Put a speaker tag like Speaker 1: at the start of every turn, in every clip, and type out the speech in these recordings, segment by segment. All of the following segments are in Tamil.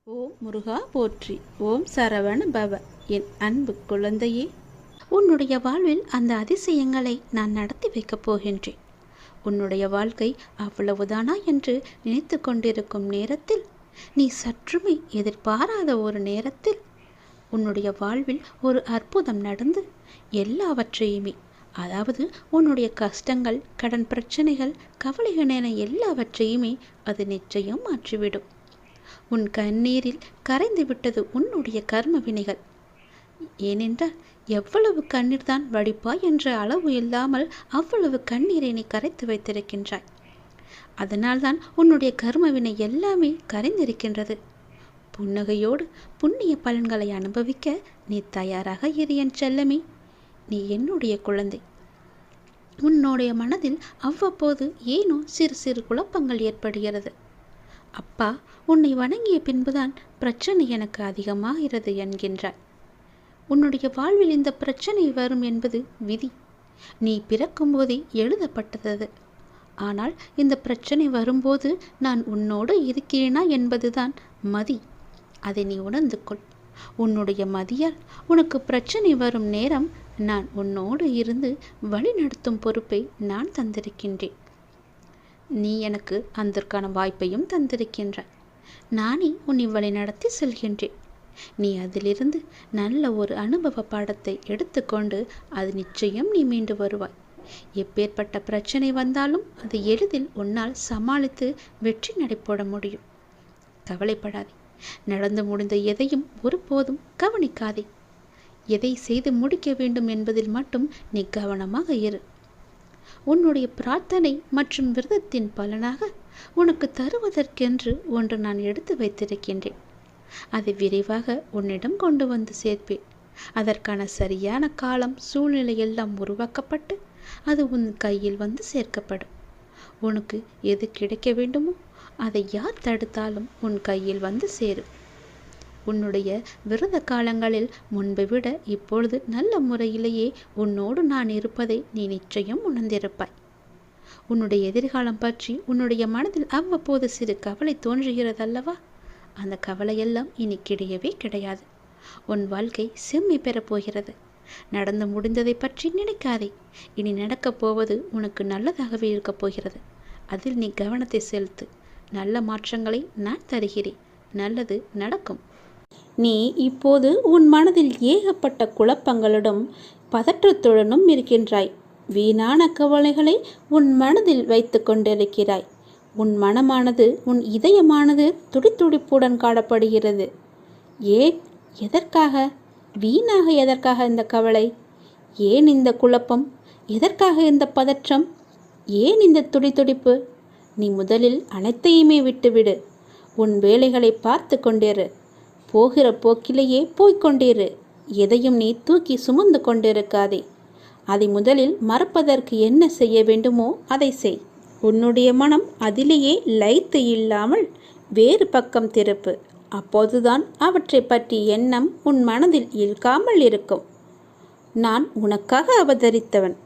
Speaker 1: ஓம் முருகா போற்றி. ஓம் சரவண பவ. என் அன்பு குழந்தையே, உன்னுடைய வாழ்வில் அந்த அதிசயங்களை நான் நடத்தி வைக்கப் போகின்றேன். உன்னுடைய வாழ்க்கை அவ்வளவுதானா என்று நினைத்து கொண்டிருக்கும் நேரத்தில், நீ சற்றுமே எதிர்பாராத ஒரு நேரத்தில் உன்னுடைய வாழ்வில் ஒரு அற்புதம் நடந்து எல்லாவற்றையுமே, அதாவது உன்னுடைய கஷ்டங்கள், கடன் பிரச்சனைகள், கவலைகள் என எல்லாவற்றையுமே அது நிச்சயம் மாற்றிவிடும். உன் கண்ணீரில் கரைந்து விட்டது உன்னுடைய கர்ம வினைகள். ஏனென்றால் எவ்வளவு கண்ணீர் தான் வடிப்பாய் என்ற அளவு இல்லாமல் அவ்வளவு கண்ணீரை நீ கரைத்து வைத்திருக்கின்றாய். அதனால்தான் உன்னுடைய கர்மவினை எல்லாமே கரைந்திருக்கின்றது. புன்னகையோடு புண்ணிய பலன்களை அனுபவிக்க நீ தயாராக இரு என் செல்லமே. நீ என்னுடைய குழந்தை. உன்னுடைய மனதில் அவ்வப்போது ஏனோ சிறு சிறு குழப்பங்கள் ஏற்படுகிறது. அப்பா, உன்னை வணங்கிய பின்புதான் பிரச்சனை எனக்கு அதிகமாகிறது என்கின்றாய். உன்னுடைய வாழ்வில் இந்த பிரச்சனை வரும் என்பது விதி. நீ பிறக்கும் போதே எழுதப்பட்டது. ஆனால் இந்த பிரச்சனை வரும்போது நான் உன்னோடு இருக்கிறேனா என்பதுதான் மதி. அதை நீ உணர்ந்து கொள். உன்னுடைய மதியால் உனக்கு பிரச்சனை வரும் நேரம் நான் உன்னோடு இருந்து வழி நடத்தும் பொறுப்பை நான் தந்திருக்கின்றேன். நீ எனக்கு அதற்கான வாய்ப்பையும் தந்திருக்கின்றாய். நானே உன்னை வழி நடத்தி செல்கின்றேன். நீ அதிலிருந்து நல்ல ஒரு அனுபவ பாடத்தை எடுத்துக்கொண்டு அது நிச்சயம் நீ மீண்டு வருவாய். எப்பேற்பட்ட பிரச்சனை வந்தாலும் அது எளிதில் உன்னால் சமாளித்து வெற்றி நடைபோட முடியும். கவலைப்படாதே. நடந்து முடிந்த எதையும் ஒருபோதும் கவனிக்காதே. எதை செய்து முடிக்க வேண்டும் என்பதில் மட்டும் நீ கவனமாக இரு. உன்னுடைய பிரார்த்தனை மற்றும் விரதத்தின் பலனாக உனக்கு தருவதற்கென்று ஒன்று நான் எடுத்து வைத்திருக்கின்றேன். அதை விரைவாக உன்னிடம் கொண்டு வந்து சேர்ப்பேன். அதற்கான சரியான காலம், சூழ்நிலை எல்லாம் உருவாக்கப்பட்டு அது உன் கையில் வந்து சேர்க்கப்படும். உனக்கு எது கிடைக்க வேண்டுமோ அதை யார் தடுத்தாலும் உன் கையில் வந்து சேரும். உன்னுடைய விரத காலங்களில் முன்பை விட இப்பொழுது நல்ல முறையிலேயே உன்னோடு நான் இருப்பதை நீ நிச்சயம் உணர்ந்திருப்பாய். உன்னுடைய எதிர்காலம் பற்றி உன்னுடைய மனதில் அவ்வப்போது சிறு கவலை தோன்றுகிறதல்லவா? அந்த கவலையெல்லாம் இனி கிடையவே கிடையாது. உன் வாழ்க்கை செம்மை பெறப்போகிறது. நடந்து முடிந்ததை பற்றி நினைக்காதே. இனி நடக்கப் போவது உனக்கு நல்லதாகவே இருக்கப் போகிறது. அதில் நீ கவனத்தை செலுத்து. நல்ல மாற்றங்களை நான் தருகிறேன். நல்லது நடக்கும். நீ இப்போது உன் மனதில் ஏகப்பட்ட குழப்பங்களுடன் பதற்றத்துடனும் இருக்கின்றாய். வீணான கவலைகளை உன் மனதில் வைத்து கொண்டிருக்கிறாய். உன் மனமானது, உன் இதயமானது துடித்துடிப்புடன் காணப்படுகிறது. ஏன்? எதற்காக? வீணாக எதற்காக இந்த கவலை? ஏன் இந்த குழப்பம்? எதற்காக இந்த பதற்றம்? ஏன் இந்த துடித்துடிப்பு? நீ முதலில் அனைத்தையுமே விட்டுவிடு. உன் வேலைகளை பார்த்து கொண்டிரு. போகிற போக்கிலேயே போய்கொண்டிரு. எதையும் நீ தூக்கி சுமந்து கொண்டிருக்காதே. அதை முதலில் மறப்பதற்கு என்ன செய்ய வேண்டுமோ அதை செய். உன்னுடைய மனம் அதிலேயே லயித்து இல்லாமல் வேறு பக்கம் திருப்பு. அப்போதுதான் அவற்றை பற்றி எண்ணம் உன் மனதில் இழுக்காமல் இருக்கும். நான் உனக்காக அவதரித்தவன்.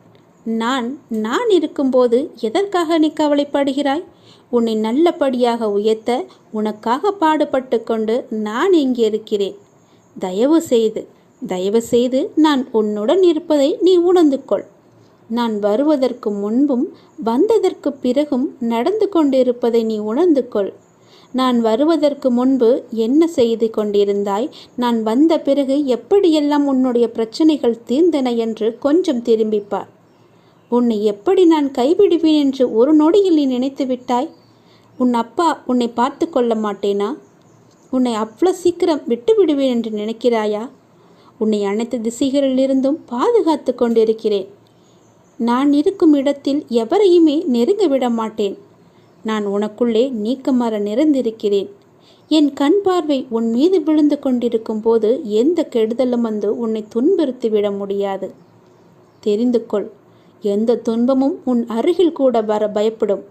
Speaker 1: நான் இருக்கும்போது எதற்காக நீ கவலைப்படுகிறாய்? உன்னை நல்லபடியாக உயர்த்த உனக்காக பாடுபட்டு கொண்டு நான் இங்கே இருக்கிறேன். தயவு செய்து நான் உன்னுடன் இருப்பதை நீ உணர்ந்து கொள். நான் வருவதற்கு முன்பும் வந்ததற்கு பிறகும் நடந்து கொண்டிருப்பதை நீ உணர்ந்து கொள். நான் வருவதற்கு முன்பு என்ன செய்து கொண்டிருந்தாய், நான் வந்த பிறகு எப்படியெல்லாம் உன்னுடைய பிரச்சனைகள் தீர்ந்தன என்று கொஞ்சம் திரும்பிப்பார். உன்னை எப்படி நான் கைவிடுவேன் என்று ஒரு நொடியில் நீ நினைத்து விட்டாய்? உன் அப்பா உன்னை பார்த்து கொள்ள மாட்டேனா? உன்னை அவ்வளோ சீக்கிரம் விட்டு விடுவேன் என்று நினைக்கிறாயா? உன்னை அனைத்து திசைகளிலிருந்தும் பாதுகாத்து கொண்டிருக்கிறேன். நான் இருக்கும் இடத்தில் எவரையுமே நெருங்க விட மாட்டேன். நான் உனக்குள்ளே நீக்கமர நிறைந்திருக்கிறேன். என் கண் பார்வை உன் மீது விழுந்து கொண்டிருக்கும் போது எந்த கெடுதலும் வந்து உன்னை துன்புறுத்தி விட முடியாது. தெரிந்து கொள். எந்த துன்பமும் உன் அருகில் கூட வர பயப்படும்.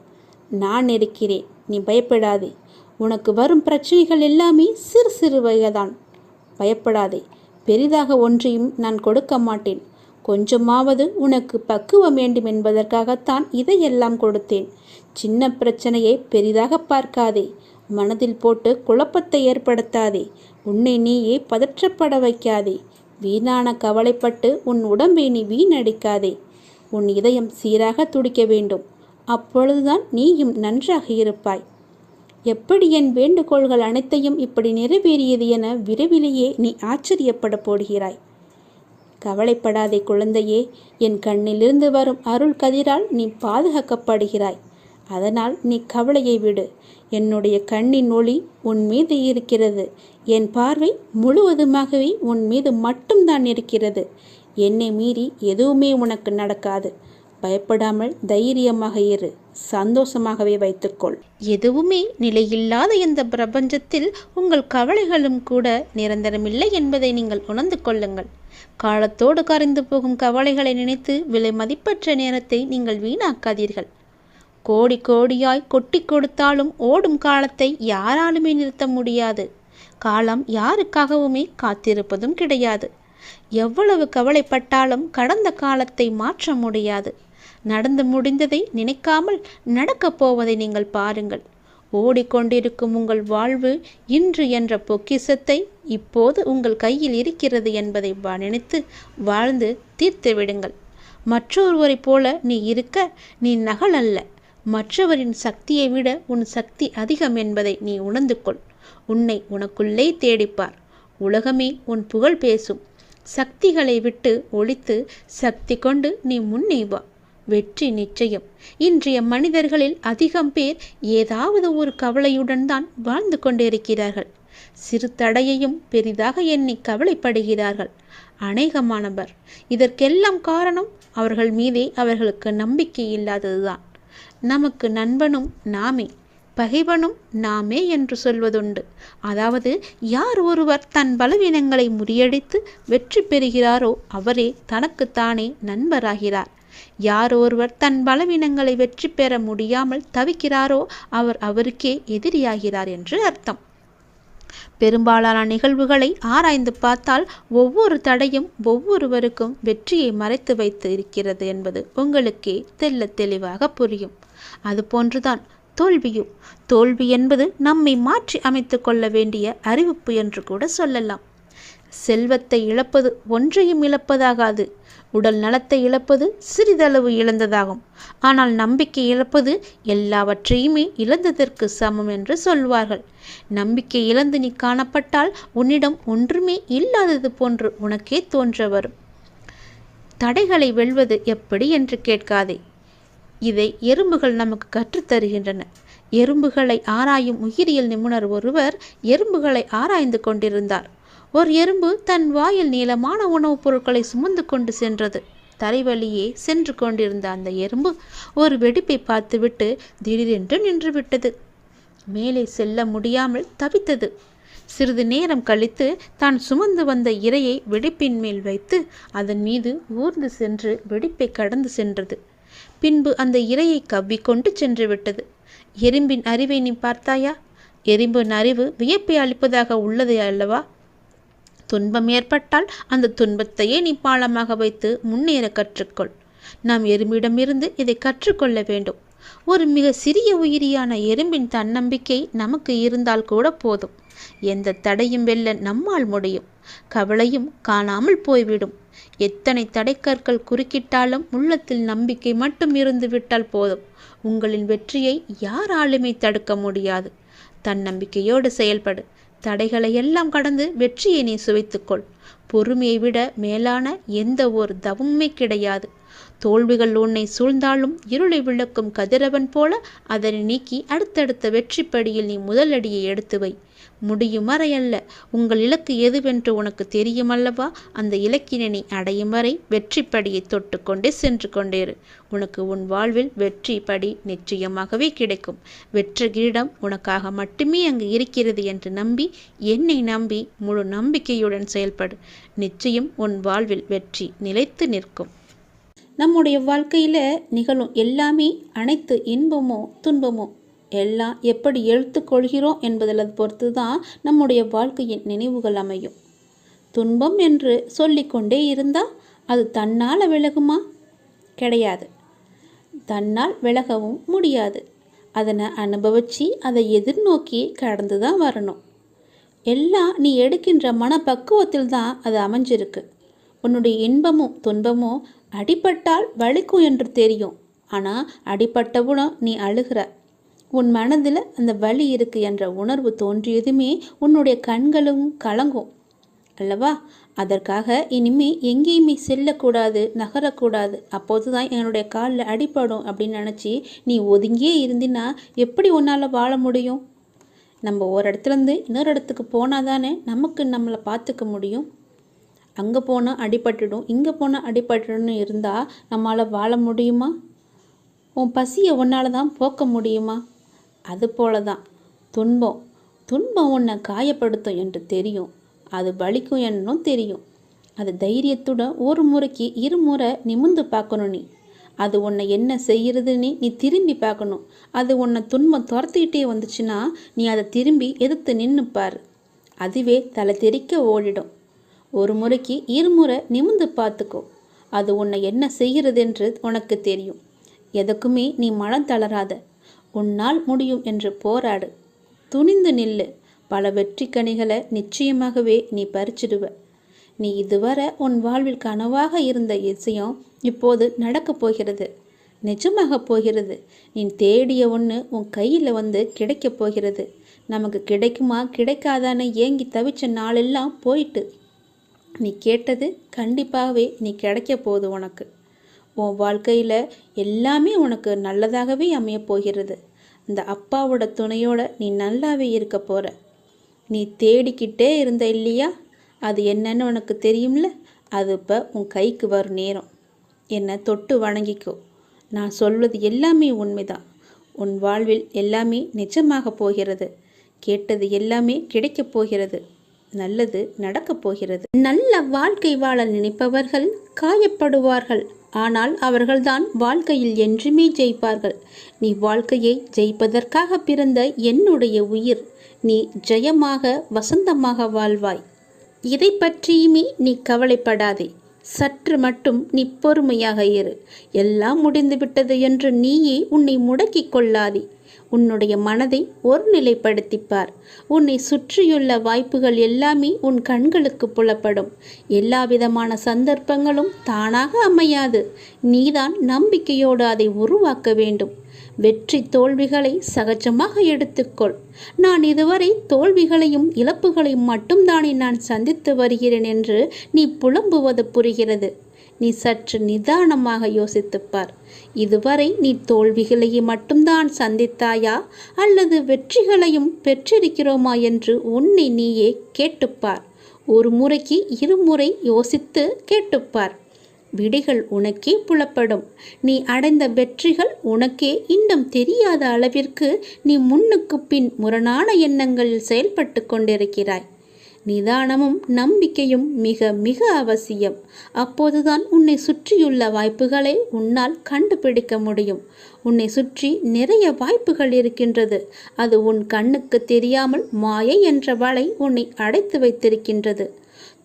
Speaker 1: நான் இருக்கிறேன். நீ பயப்படாதே. உனக்கு வரும் பிரச்சனைகள் எல்லாமே சிறு சிறு வகைதான். பயப்படாதே. பெரிதாக ஒன்றையும் நான் கொடுக்க மாட்டேன். கொஞ்சமாவது உனக்கு பக்குவம் வேண்டும் என்பதற்காகத்தான் இதையெல்லாம் கொடுத்தேன். சின்ன பிரச்சனையை பெரிதாக பார்க்காதே. மனதில் போட்டு குழப்பத்தை ஏற்படுத்தாதே. உன்னை நீயே பதற்றப்பட வைக்காதே. வீணான கவலைப்பட்டு உன் உடம்பை நீ வீணடிக்காதே. உன் இதயம் சீராக துடிக்க வேண்டும். அப்பொழுதுதான் நீயும் நன்றாக இருப்பாய். எப்படி என் வேண்டுகோள்கள் அனைத்தையும் இப்படி நிறைவேறியது என விரைவிலேயே நீ ஆச்சரியப்பட போடுகிறாய். கவலைப்படாதே குழந்தையே. என் கண்ணிலிருந்து வரும் அருள் கதிரால் நீ பாதுகாக்கப்படுகிறாய். அதனால் நீ கவலையை விடு. என்னுடைய கண்ணின் ஒளி உன் மீது இருக்கிறது. என் பார்வை முழுவதுமாகவே உன் மீது மட்டும்தான் இருக்கிறது. என்னை மீறி எதுவுமே உனக்கு நடக்காது. பயப்படாமல் தைரியமாக இரு. சந்தோஷமாகவே வைத்துக்கொள். எதுவுமே நிலையில்லாத இந்த பிரபஞ்சத்தில் உங்கள் கவலைகளும் கூட நிரந்தரமில்லை என்பதை நீங்கள் உணர்ந்து கொள்ளுங்கள். காலத்தோடு கரைந்து போகும் கவலைகளை நினைத்து விலை மதிப்பற்ற நேரத்தை நீங்கள் வீணாக்காதீர்கள். கோடி கோடியாய் கொட்டி கொடுத்தாலும் ஓடும் காலத்தை யாராலுமே நிறுத்த முடியாது. காலம் யாருக்காகவுமே காத்திருப்பதும் கிடையாது. எவ்வளவு கவலைப்பட்டாலும் கடந்த காலத்தை மாற்ற முடியாது. நடந்து முடிந்ததை நினைக்காமல் நடக்கப் போவதை நீங்கள் பாருங்கள். ஓடிக்கொண்டிருக்கும் உங்கள் வாழ்வு இன்று என்ற பொக்கிஷத்தை இப்போது உங்கள் கையில் இருக்கிறது என்பதை நினைத்து வாழ்ந்து தீர்த்து விடுங்கள். மற்றொருவரை போல நீ இருக்க நீ நகல் அல்ல. மற்றவரின் சக்தியை விட உன் சக்தி அதிகம் என்பதை நீ உணர்ந்து கொள். உன்னை உனக்குள்ளே தேடிப்பார். உலகமே உன் புகழ் பேசும். சக்திகளை விட்டு ஒழித்து சக்தி கொண்டு நீ முன்னே வா. வெற்றி நிச்சயம். இன்றைய மனிதர்களில் அதிகம் பேர் ஏதாவது ஒரு கவலையுடன் தான் வாழ்ந்து கொண்டிருக்கிறார்கள். சிறு தடையையும் பெரிதாக எண்ணி கவலைப்படுகிறார்கள். அநேகமானவர் இதற்கெல்லாம் காரணம் அவர்கள் மீதே அவர்களுக்கு நம்பிக்கை இல்லாததுதான். நமக்கு நண்பனும் நாமே, பகைவனும் நாமே என்று சொல்வதுண்டு. அதாவது யார் ஒருவர் தன் பலவீனங்களை முறியடித்து வெற்றி பெறுகிறாரோ அவரே தனக்குத்தானே நண்பராகிறார். யார் ஒருவர் தன் பலவீனங்களை வெற்றி பெற முடியாமல் தவிக்கிறாரோ அவர் அவருக்கே எதிரியாகிறார் என்று அர்த்தம். பெரும்பாலான நிகழ்வுகளை ஆராய்ந்து பார்த்தால் ஒவ்வொரு தடையும் ஒவ்வொருவருக்கும் வெற்றியை மறைத்து வைத்து இருக்கிறது என்பது உங்களுக்கே தெள்ளத் தெளிவாக புரியும். அதுபோன்றுதான் தோல்வியும். தோல்வி என்பது நம்மை மாற்றி அமைத்து கொள்ள வேண்டிய அறிவிப்பு என்று கூட சொல்லலாம். செல்வத்தை இழப்பது ஒன்றையும் இழப்பதாகாது. உடல் நலத்தை இழப்பது சிறிதளவு இழந்ததாகும். ஆனால் நம்பிக்கை இழப்பது எல்லாவற்றையுமே இழந்ததற்கு சமம் என்று சொல்வார்கள். நம்பிக்கை இழந்து நீ காணப்பட்டால் உன்னிடம் ஒன்றுமே இல்லாதது போன்று உனக்கே தோன்ற வரும். தடைகளை வெல்வது எப்படி என்று கேட்காதே. இதை எறும்புகள் நமக்கு கற்றுத்தருகின்றன. எறும்புகளை ஆராயும் உயிரியல் நிபுணர் ஒருவர் எறும்புகளை ஆராய்ந்து கொண்டிருந்தார். ஒரு எறும்பு தன் வாயில் நீளமான உணவுப் பொருட்களை சுமந்து கொண்டு சென்றது. தரைவழியே சென்று கொண்டிருந்த அந்த எறும்பு ஒரு வெடிப்பை பார்த்துவிட்டு திடீரென்று நின்றுவிட்டது. மேலே செல்ல முடியாமல் தவித்தது. சிறிது நேரம் கழித்து தான் சுமந்து வந்த இரையை வெடிப்பின் மேல் வைத்து அதன் மீது ஊர்ந்து சென்று வெடிப்பை கடந்து சென்றது. பின்பு அந்த இரையை கவ்விக்கொண்டு சென்று விட்டது. எறும்பின் அறிவை நீ பார்த்தாயா? எறும்பின் அறிவு வியப்பை அளிப்பதாக உள்ளது அல்லவா? துன்பம் ஏற்பட்டால் அந்த துன்பத்தையே நீ பாலமாக வைத்து முன்னேற கற்றுக்கொள். நாம் எறும்பிடமிருந்து இதை கற்றுக்கொள்ள வேண்டும். ஒரு மிக சிறிய உயிரியான எறும்பின் தன்னம்பிக்கை நமக்கு இருந்தால் கூட போதும். எந்த தடையும் வெல்ல நம்மால் முடியும். கவலையும் காணாமல் போய்விடும். எத்தனை தடைக்கற்கள் குறுக்கிட்டாலும் உள்ளத்தில் நம்பிக்கை மட்டும் இருந்து விட்டால் போதும். உங்களின் வெற்றியை யாராலுமே தடுக்க முடியாது. தன்னம்பிக்கையோடு செயல்படு. தடைகளை எல்லாம் கடந்து வெற்றியை நீ சுவைத்துக்கொள். பொறுமையை விட மேலான எந்த ஒரு தவமுமே கிடையாது. தோல்விகள் உன்னை சூழ்ந்தாலும் இருளை விளக்கும் கதிரவன் போல அதனை நீக்கி அடுத்தடுத்த வெற்றி படியில் நீ முதலடியை எடுத்து வை. முடியும் வரை அல்ல, உங்கள் இலக்கு எதுவென்று உனக்கு தெரியுமல்லவா? அந்த இலக்கினை நீ அடையும் வரை வெற்றி படியை தொட்டு கொண்டே சென்று கொண்டேரு. உனக்கு உன் வாழ்வில் வெற்றி படி நிச்சயமாகவே கிடைக்கும். வெற்றி கிரீடம் உனக்காக மட்டுமே அங்கு இருக்கிறது என்று நம்பி, என்னை நம்பி முழு நம்பிக்கையுடன் செயல்படு. நிச்சயம் உன் வாழ்வில் வெற்றி நிலைத்து நிற்கும். நம்முடைய வாழ்க்கையில் நிகழும் எல்லாமே, அனைத்து இன்பமோ துன்பமோ எல்லாம் எப்படி எடுத்துக்கொள்கிறோம் என்பதில் பொறுத்து தான் நம்முடைய வாழ்க்கையின் நினைவுகள் அமையும். துன்பம் என்று சொல்லிக்கொண்டே இருந்தால் அது தன்னால் விலகுமா? கிடையாது. தன்னால் விலகவும் முடியாது. அதனை அனுபவித்து அதை எதிர்நோக்கி கடந்து தான் வரணும். எல்லாம் நீ எடுக்கின்ற மனப்பக்குவத்தில் தான் அது அமைஞ்சிருக்கு. உன்னுடைய இன்பமும் துன்பமும் அடிபட்டால் வலிக்கும் என்று தெரியும். ஆனால் அடிபட்டவுடன் நீ அழுகிற. உன் மனதில் அந்த வலி இருக்கு என்ற உணர்வு தோன்றியதுமே உன்னுடைய கண்களும் கலங்கும் அல்லவா? அதற்காக இனிமே எங்கேயுமே செல்லக்கூடாது, நகரக்கூடாது, அப்போது தான் என்னுடைய காலில் அடிபடும் அப்படின்னு நினச்சி நீ ஒதுங்கியே இருந்தினா எப்படி உன்னால் வாழ முடியும்? நம்ம ஒரு இடத்துலேருந்து இன்னொரு இடத்துக்கு போனால் தானே நமக்கு நம்மளை பார்த்துக்க முடியும். அங்கே போனால் அடிபட்டுடும், இங்கே போனால் அடிபட்டுடும்னு இருந்தால் நம்மளால் வாழ முடியுமா? உன் பசியை உன்னால் தான் போக்க முடியுமா? அதுபோல தான் துன்பம் உன்னை காயப்படுத்தும் என்று தெரியும். அது வலிக்கும் என்னும் தெரியும். அது தைரியத்துடன் ஒரு முறைக்கு இருமுறை நிமிர்ந்து பார்க்கணும். அது உன்னை என்ன செய்கிறதுன்னு நீ திரும்பி பார்க்கணும். அது உன்னை துன்பம் துரத்திக்கிட்டே வந்துச்சுன்னா நீ அதை திரும்பி எதிர்த்து நின்றுப்பார். அதுவே தலை தெறிக்க ஓடிடும். ஒரு முறைக்கு இருமுறை நிமிர்ந்து பார்த்துக்கோ. அது உன்னை என்ன செய்கிறதென்று உனக்கு தெரியும். எதுக்குமே நீ மனம் தளராத. உன்னால் முடியும் என்று போராடு. துணிந்து நில்லு. பல வெற்றி கனிகளை நிச்சயமாகவே நீ பறிச்சிடுவ. நீ இதுவரை உன் வாழ்வில் கனவாக இருந்த விஷயம் இப்போது நடக்கப் போகிறது, நிஜமாக போகிறது. நீ தேடிய ஒன்று உன் கையில் வந்து கிடைக்கப் போகிறது. நமக்கு கிடைக்குமா கிடைக்காதான்னு ஏங்கி தவிச்ச நாளெல்லாம் போயிட்டு நீ கேட்டது கண்டிப்பாகவே நீ கிடைக்க போகுது. உனக்கு உன் வாழ்க்கையில் எல்லாமே உனக்கு நல்லதாகவே அமையப் போகிறது. இந்த அப்பாவோட துணையோட நீ நல்லாவே இருக்க போகிற. நீ தேடிக்கிட்டே இருந்த இல்லையா, அது என்னன்னு உனக்கு தெரியும்ல. அது இப்போ உன் கைக்கு வரும் நேரம். என்னை தொட்டு வணங்கிக்கோ. நான் சொல்வது எல்லாமே உண்மைதான். உன் வாழ்வில் எல்லாமே நிஜமாக போகிறது. கேட்டது எல்லாமே கிடைக்கப் போகிறது. நல்லது நடக்கப் போகிறது. நல்ல வாழ்க்கை வாழ நினைப்பவர்கள் காயப்படுவார்கள். ஆனால் அவர்கள்தான் வாழ்க்கையில் என்றுமே ஜெயிப்பார்கள். நீ வாழ்க்கையை ஜெயிப்பதற்காக பிறந்த என்னுடைய உயிர். நீ ஜெயமாக வசந்தமாக வாழ்வாய். இதை பற்றியுமே நீ கவலைப்படாதே. சற்று மட்டும் நீ பொறுமையாக இரு. எல்லாம் முடிந்துவிட்டது என்று நீயே உன்னை முடக்கிக் கொள்ளாதே. உன்னுடைய மனதை ஒருநிலைப்படுத்திப்பார். உன்னை சுற்றியுள்ள வாய்ப்புகள் எல்லாமே உன் கண்களுக்கு புலப்படும். எல்லா விதமான சந்தர்ப்பங்களும் தானாக அமையாது. நீதான் நம்பிக்கையோடு அதை உருவாக்க வேண்டும். வெற்றி தோல்விகளை சகஜமாக எடுத்துக்கொள். நான் இதுவரை தோல்விகளையும் இழப்புகளையும் மட்டும்தானே நான் சந்தித்து வருகிறேன் என்று நீ புலம்புவது புரிகிறது. நீ சற்று நிதானமாக யோசித்துப்பார். இதுவரை நீ தோல்விகளையே மட்டும்தான் சந்தித்தாயா அல்லது வெற்றிகளையும் பெற்றிருக்கிறோமா என்று உன்னை நீயே கேட்டுப்பார். ஒரு முறைக்கு இருமுறை யோசித்து கேட்டுப்பார். விடைகள் உனக்கே புலப்படும். நீ அடைந்த வெற்றிகள் உனக்கே இன்னும் தெரியாத அளவிற்கு நீ முன்னுக்கு பின் முரணான எண்ணங்களில் செயல்பட்டு கொண்டிருக்கிறாய். நிதானமும் நம்பிக்கையும் மிக மிக அவசியம். அப்போதுதான் உன்னை சுற்றியுள்ள வாய்ப்புகளை உன்னால் கண்டுபிடிக்க முடியும். உன்னை சுற்றி நிறைய வாய்ப்புகள் இருக்கின்றது. அது உன் கண்ணுக்கு தெரியாமல் மாயை என்ற வலை உன்னை அடைத்து வைத்திருக்கின்றது.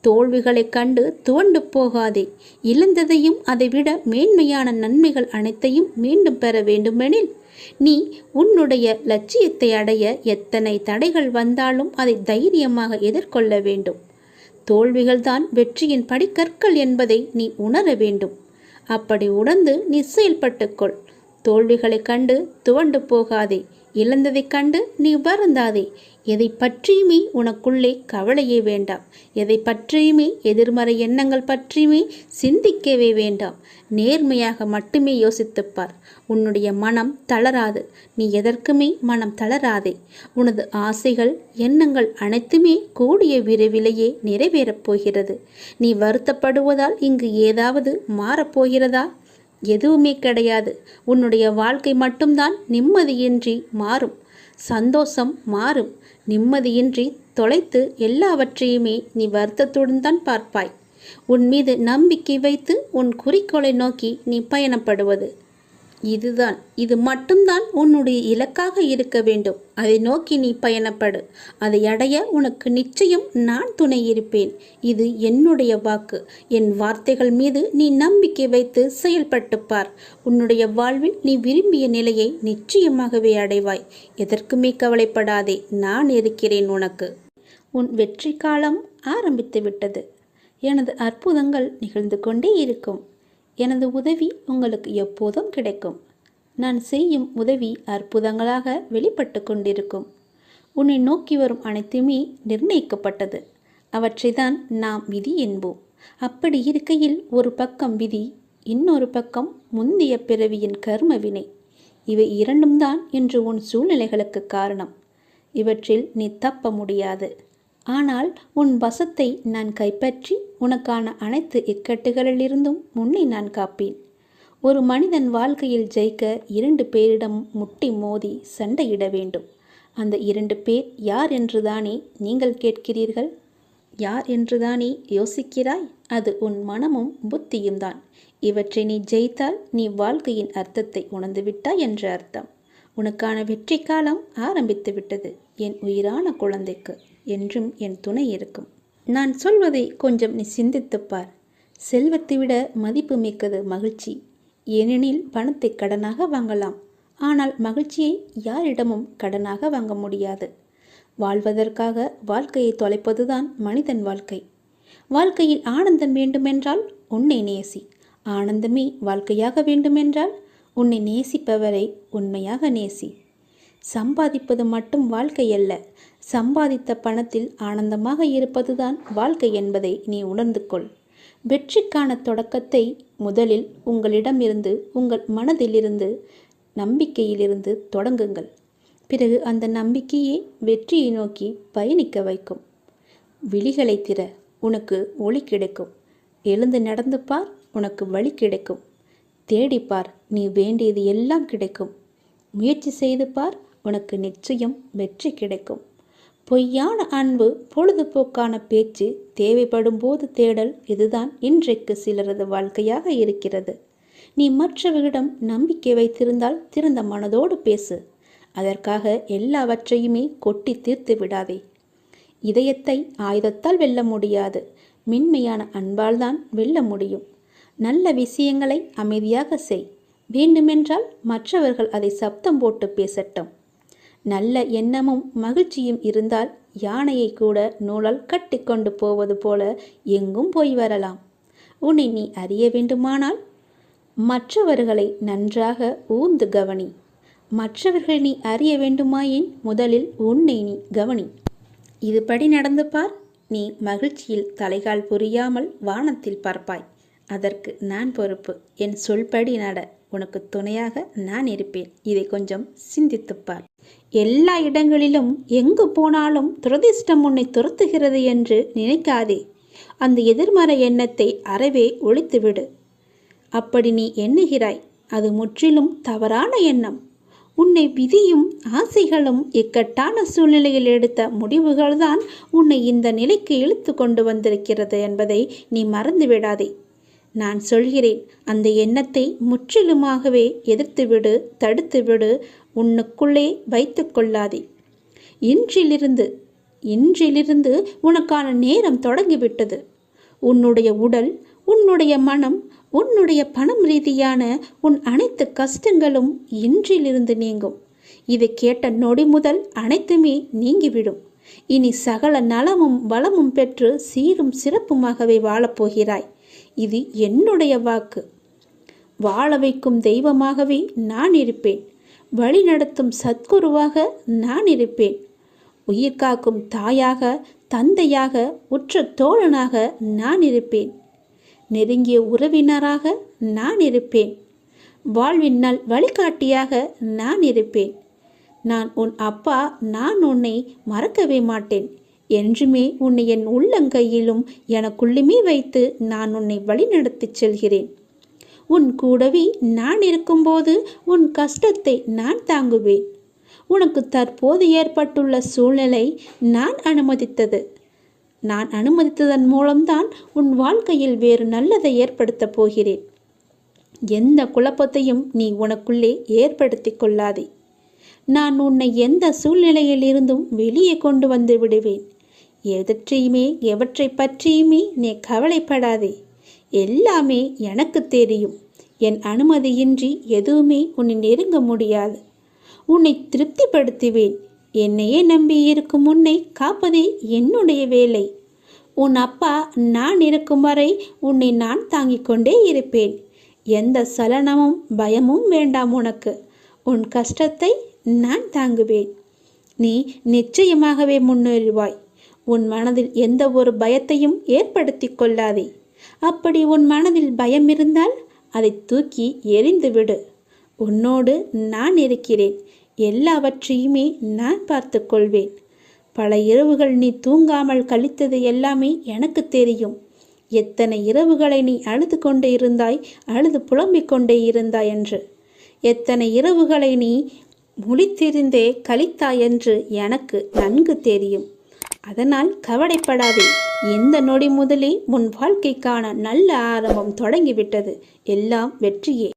Speaker 1: தோல்விகளை கண்டு துவண்டு போகாதே. இழந்ததையும் அதைவிட மேன்மையான நன்மைகள் அனைத்தையும் மீண்டும் பெற வேண்டுமெனில் நீ உன்னுடைய லட்சியத்தை அடைய எத்தனை தடைகள் வந்தாலும் அதை தைரியமாக எதிர்கொள்ள வேண்டும். தோல்விகள்தான் வெற்றியின் படிக்கற்கள் என்பதை நீ உணர வேண்டும். அப்படி உணர்ந்து நீ செயல்பட்டுக்கொள். தோல்விகளை கண்டு துவண்டு போகாதே. இழந்ததை கண்டு நீ வருந்தாதே. எதை பற்றியுமே உனக்குள்ளே கவலையே வேண்டாம். எதை பற்றியுமே எதிர்மறை எண்ணங்கள் பற்றியுமே சிந்திக்கவே வேண்டாம். நேர்மையாக மட்டுமே யோசித்துப்பார். உன்னுடைய மனம் தளராது. நீ எதற்குமே மனம் தளராதே. உனது ஆசைகள் எண்ணங்கள் அனைத்துமே கூடிய விரைவிலேயே நிறைவேறப் போகிறது. நீ வருத்தப்படுவதால் இங்கு ஏதாவது மாறப்போகிறதா? எதுவுமே கிடையாது. உன்னுடைய வாழ்க்கை மட்டும்தான் நிம்மதியின்றி மாறும். சந்தோஷம் மாறும். நிம்மதியின்றி தொலைத்து எல்லாவற்றையுமே நீ வருத்தத்துடன் தான் பார்ப்பாய். உன் மீது நம்பிக்கை வைத்து உன் குறிக்கோளை நோக்கி நீ பயணப்படுவது. இது மட்டும்தான் உன்னுடைய இலக்காக இருக்க வேண்டும். அதை நோக்கி நீ பயணப்படு. அதை அடைய உனக்கு நிச்சயம் நான் துணை இருப்பேன். இது என்னுடைய வாக்கு. என் வார்த்தைகள் மீது நீ நம்பிக்கை வைத்து செயல்பட்டு பார். உன்னுடைய வாழ்வில் நீ விரும்பிய நிலையை நிச்சயமாகவே அடைவாய். எதற்குமே கவலைப்படாதே, நான் இருக்கிறேன் உனக்கு. உன் வெற்றி காலம் ஆரம்பித்து விட்டது. எனது அற்புதங்கள் நிகழ்ந்து கொண்டே இருக்கும். எனது உதவி உங்களுக்கு எப்போதும் கிடைக்கும். நான் செய்யும் உதவி அற்புதங்களாக வெளிப்பட்டு கொண்டிருக்கும். உன்னை நோக்கி வரும் அனைத்துமே நிர்ணயிக்கப்பட்டது. அவற்றை தான் நாம் விதி என்போம். அப்படி இருக்கையில் ஒரு பக்கம் விதி, இன்னொரு பக்கம் முந்தைய பிறவியின் கர்ம வினை. இவை இரண்டும் தான் இன்று உன் சூழ்நிலைகளுக்கு காரணம். இவற்றில் நீ தப்ப முடியாது. ஆனால் உன் வசத்தை நான் கைப்பற்றி உனக்கான அனைத்து இக்கட்டுகளிலிருந்தும் உன்னை நான் காப்பேன். ஒரு மனிதன் வாழ்க்கையில் ஜெயிக்க 2 பேரிடம் முட்டி மோதி சண்டையிட வேண்டும். அந்த 2 பேர் யார் என்றுதானே நீங்கள் கேட்கிறீர்கள்? யார் என்றுதானே யோசிக்கிறாய்? அது உன் மனமும் புத்தியும் தான். இவற்றை நீ ஜெயித்தால் நீ வாழ்க்கையின் அர்த்தத்தை உணர்ந்துவிட்டாய் என்ற அர்த்தம். உனக்கான வெற்றி காலம் ஆரம்பித்து விட்டது. என் உயிரான குழந்தைக்கு என்றும் என் துணை இருக்கும். நான் சொல்வதை கொஞ்சம் நீ சிந்தித்துப்பார். செல்வத்தை விட மதிப்பு மிக்கது மகிழ்ச்சி. ஏனெனில் பணத்தை கடனாக வாங்கலாம். ஆனால் மகிழ்ச்சியை யாரிடமும் கடனாக வாங்க முடியாது. வாழ்வதற்காக வாழ்க்கையை தொலைப்பதுதான் மனிதன் வாழ்க்கை. வாழ்க்கையில் ஆனந்தம் வேண்டுமென்றால் உன்னை நேசி. ஆனந்தமே வாழ்க்கையாக வேண்டுமென்றால் உன்னை நேசிப்பவரை உண்மையாக நேசி. சம்பாதிப்பது மட்டும் வாழ்க்கை அல்ல. சம்பாதித்த பணத்தில் ஆனந்தமாக இருப்பதுதான் வாழ்க்கை என்பதை நீ உணர்ந்து கொள். வெற்றிக்கான தொடக்கத்தை முதலில் உங்களிடமிருந்து, உங்கள் மனதிலிருந்து, நம்பிக்கையிலிருந்து தொடங்குங்கள். பிறகு அந்த நம்பிக்கையே வெற்றியை நோக்கி பயணிக்க வைக்கும். விழிகளை திற, உனக்கு ஒளி கிடைக்கும். எழுந்து நடந்து பார், உனக்கு வழி கிடைக்கும். தேடிப்பார், நீ வேண்டியது எல்லாம் கிடைக்கும். முயற்சி செய்து பார், உனக்கு நிச்சயம் வெற்றி கிடைக்கும். பொய்யான அன்பு, பொழுதுபோக்கான பேச்சு, தேவைப்படும் போது தேடல், இதுதான் இன்றைக்கு சிலரது வாழ்க்கையாக இருக்கிறது. நீ மற்றவர்களிடம் நம்பிக்கை வைத்திருந்தால் திறந்த மனதோடு பேசு. அதற்காக எல்லாவற்றையுமே கொட்டி தீர்த்து விடாதே. இதயத்தை ஆயுதத்தால் வெல்ல முடியாது. மென்மையான அன்பால் தான் வெல்ல முடியும். நல்ல விஷயங்களை அமைதியாக செய். வேண்டுமென்றால் மற்றவர்கள் அதை சப்தம் போட்டு பேசட்டும். நல்ல எண்ணமும் மகிழ்ச்சியும் இருந்தால் யானையை கூட நூலால் கட்டி கொண்டு போவது போல எங்கும் போய் வரலாம். உன்னை நீ அறிய வேண்டுமானால் மற்றவர்களை நன்றாக ஊர்ந்து கவனி. மற்றவர்களை நீ அறிய வேண்டுமாயின் முதலில் உன்னை நீ கவனி. இதுபடி நடந்து பார். நீ மகிழ்ச்சியில் தலைகால் புரியாமல் வானத்தில் பார்ப்பாய். அதற்கு நான் பொறுப்பு. என் சொல்படி நட. உனக்கு துணையாக நான் இருப்பேன். இதை கொஞ்சம் சிந்தித்துப்பார். எல்லா இடங்களிலும் எங்கு போனாலும் துரதிர்ஷ்டம் உன்னை துரத்துகிறது என்று நினைக்காதே. அந்த எதிர்மறை எண்ணத்தை அறவே ஒழித்துவிடு. அப்படி நீ எண்ணுகிறாய், அது முற்றிலும் தவறான எண்ணம். உன்னை விதியும் ஆசைகளும் இக்கட்டான சூழ்நிலையில் எடுத்த முடிவுகள்தான் உன்னை இந்த நிலைக்கு இழுத்து கொண்டு வந்திருக்கிறது என்பதை நீ மறந்துவிடாதே. நான் சொல்கிறேன், அந்த எண்ணத்தை முற்றிலுமாகவே எதிர்த்துவிடு, தடுத்துவிடு. உன்னுக்குள்ளே வைத்து கொள்ளாதே. இன்றிலிருந்து உனக்கான நேரம் தொடங்கிவிட்டது. உன்னுடைய உடல், உன்னுடைய மனம், உன்னுடைய பணம் ரீதியான உன் அனைத்து கஷ்டங்களும் இன்றிலிருந்து நீங்கும். இதை கேட்ட நொடி முதல் அனைத்துமே நீங்கிவிடும். இனி சகல நலமும் வளமும் பெற்று சீரும் சிறப்புமாகவே வாழப்போகிறாய். இது என்னுடைய வாக்கு. வாழ வைக்கும் தெய்வமாகவே நான் இருப்பேன். வழி நடத்தும் சத்குருவாக நான் இருப்பேன். உயிர் காக்கும் தாயாக, தந்தையாக, உற்ற தோழனாக நான் இருப்பேன். நெருங்கிய உறவினராக நான் இருப்பேன். வாழ்வின் நல் வழிகாட்டியாக நான் இருப்பேன். நான் உன் அப்பா. நான் உன்னை மறக்கவே மாட்டேன். என்றுமே உன்னை என் உள்ளங்கையிலும் எனக்குள்ளுமே வைத்து நான் உன்னை வழிநடத்திச் செல்கிறேன். உன் கூடவே நான் இருக்கும்போது உன் கஷ்டத்தை நான் தாங்குவேன். உனக்கு தற்போது ஏற்பட்டுள்ள சூழ்நிலை நான் அனுமதித்ததன் மூலம்தான் உன் வாழ்க்கையில் வேறு நல்லதை ஏற்படுத்தப் போகிறேன். எந்த குழப்பத்தையும் நீ உனக்குள்ளே ஏற்படுத்தி கொள்ளாதே. நான் உன்னை எந்த சூழ்நிலையிலிருந்தும் வெளியே கொண்டு வந்து விடுவேன். எவற்றை பற்றியுமே நீ கவலைப்படாதே. எல்லாமே எனக்கு தெரியும். என் அனுமதியின்றி எதுவுமே உன்னை நெருங்க முடியாது. உன்னை திருப்திப்படுத்துவேன். என்னையே நம்பியிருக்கும் உன்னை காப்பதே என்னுடைய வேலை. உன் அப்பா நான் இருக்கும் வரை உன்னை நான் தாங்கிக் கொண்டே இருப்பேன். எந்த சலனமும் பயமும் வேண்டாம் உனக்கு. உன் கஷ்டத்தை நான் தாங்குவேன். நீ நிச்சயமாகவே முன்னேறுவாய். உன் மனதில் எந்த ஒரு பயத்தையும் ஏற்படுத்தி கொள்ளாதே. அப்படி உன் மனதில் பயம் இருந்தால் அதை தூக்கி எறிந்துவிடு. உன்னோடு நான் இருக்கிறேன். எல்லாவற்றையுமே நான் பார்த்து கொள்வேன். பல இரவுகள் நீ தூங்காமல் கழித்தது எல்லாமே எனக்கு தெரியும். எத்தனை இரவுகளை நீ அழுது கொண்டே இருந்தாய், அழுது புலம்பிக் கொண்டே இருந்தாய் என்று. எத்தனை இரவுகளை நீ முழித்திருந்தே கழித்தாய் என்று எனக்கு நன்கு தெரியும். அதனால் கவலைப்படாதே. இந்த நொடி முதலே உன் வாழ்க்கைக்கான நல்ல ஆரம்பம் தொடங்கிவிட்டது. எல்லாம் வெற்றியே.